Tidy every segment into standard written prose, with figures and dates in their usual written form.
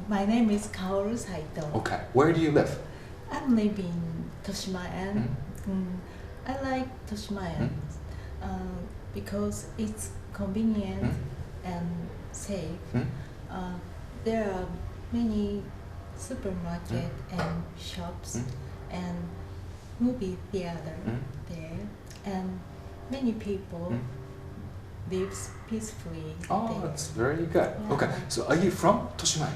My name is Kaoru Saito. Okay. Where do you live? I'm living in Toshimaen. I like Toshimaen because it's convenient and safe. There are many supermarket and shops and movie theater there, and many people lives peacefully Oh, there. that's very good. Yeah. Okay. So are you from Toshimaen?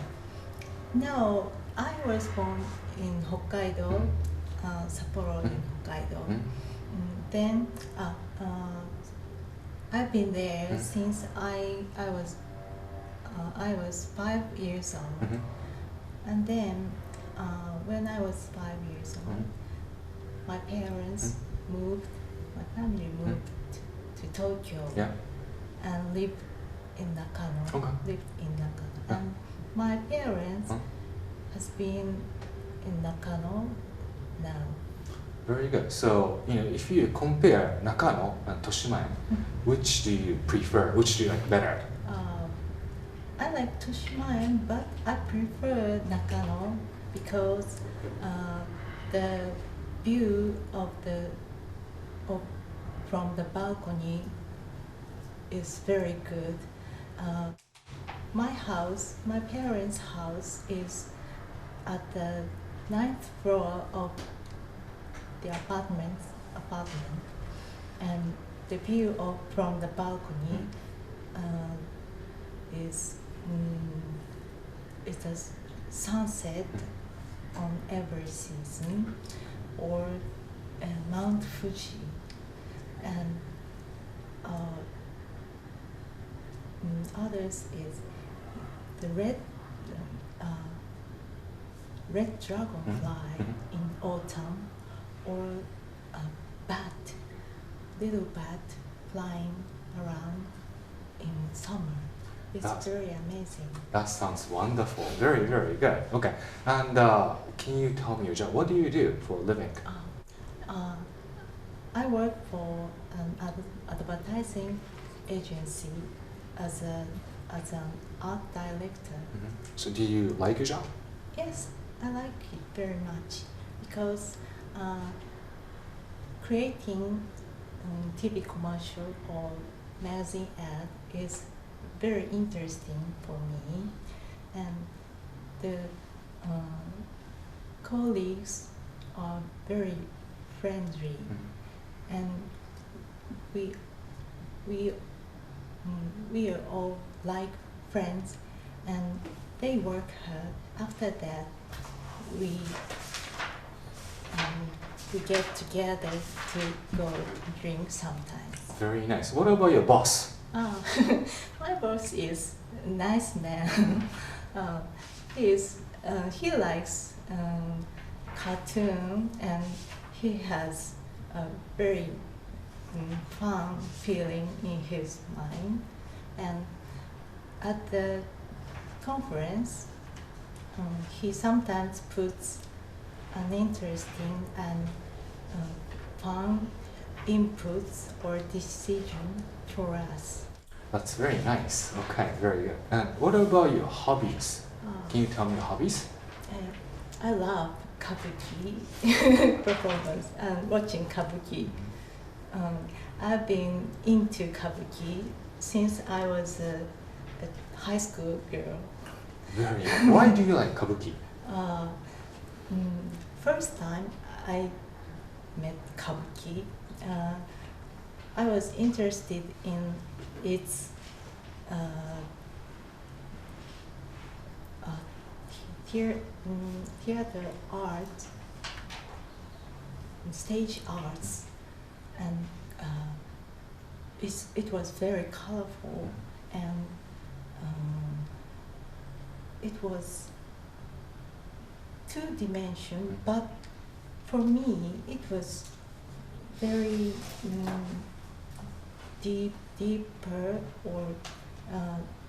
No, I was born in Hokkaido, Sapporo in Hokkaido. Then I've been there since I was 5 years old. And then when I was 5 years old, my parents moved, my family moved to Tokyo and lived in Nakano. And my parents has been in Nakano now. Very good. So, if you compare Nakano and Toshimaen, which do you prefer? Which do you like better? I like Toshimaen, but I prefer Nakano because the view from the balcony is very good. My parents' house is at the 9th floor of the apartment, and the view from the balcony is it's a sunset on every season, or Mount Fuji, and others is the red dragonfly in autumn, or a little bat flying around in summer. It's very amazing. That sounds wonderful. Very, very good. Okay. And can you tell me your job? What do you do for a living? I work for an advertising agency as an art director. So do you like your job? Yes, I like it very much because creating TV commercial or magazine ad is very interesting for me, and the colleagues are very friendly, and we are all like friends, and they work hard. After that, we get together to go drink sometimes. Very nice. What about your boss? My boss is a nice man. He likes cartoon, and he has a very fun feeling in his mind. And at the conference, he sometimes puts an interesting and fun inputs or decision for us. That's very nice. Okay, very good. And what about your hobbies? Can you tell me your hobbies? I love kabuki performance and watching kabuki. I've been into kabuki since I was a high school girl. Very good. Why do you like kabuki? First time I met kabuki, I was interested in its theater art, stage arts, and it was very colorful, and it was two-dimensional, but for me it was very deeper, or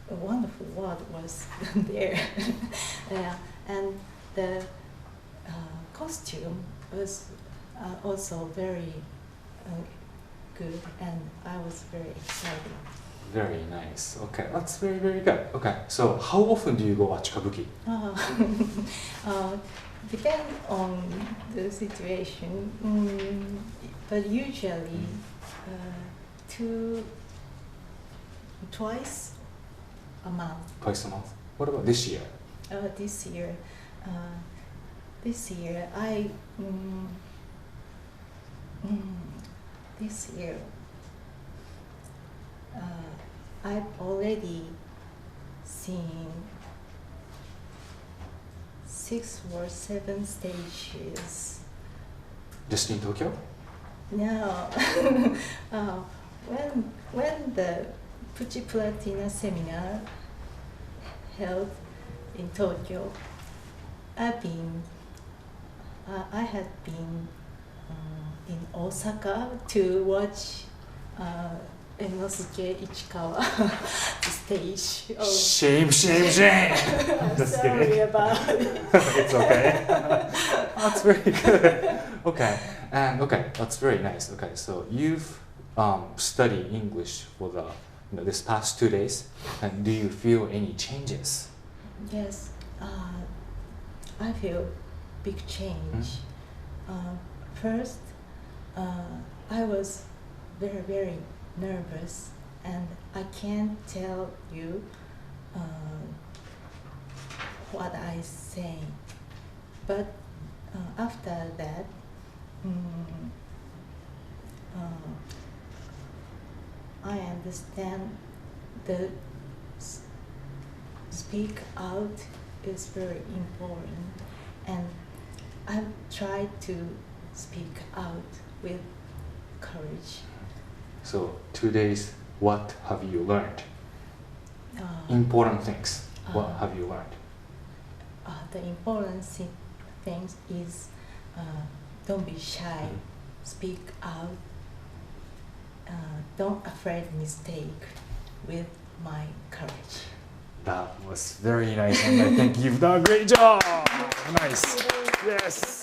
a wonderful word was there. And the costume was also very good, and I was very excited. very nice. Okay, that's very, very good. Okay, so how often do you go watch kabuki? Depend on the situation, but usually twice a month. Twice a month. What about this year? This year I've already seen 6 or 7 stages. Just in Tokyo? No. When the Platina seminar held in Tokyo, I had been in Osaka to watch Enosuke Ichikawa stage. Oh. Shame. I'm Just sorry kidding. about it. It's okay. That's very good. Okay, that's very nice. Okay, so you've studied English for this past 2 days, and do you feel any changes? Yes, I feel big change. First, I was very, very nervous, and I can't tell you what I say. But after that, I understand the speak out is very important, and I've tried to speak out with courage. So 2 days, what have you learned? Important things. What have you learned? The important things is don't be shy, speak out, don't afraid mistake with my courage. That was very nice, and I think you've done a great job. Nice. Yes.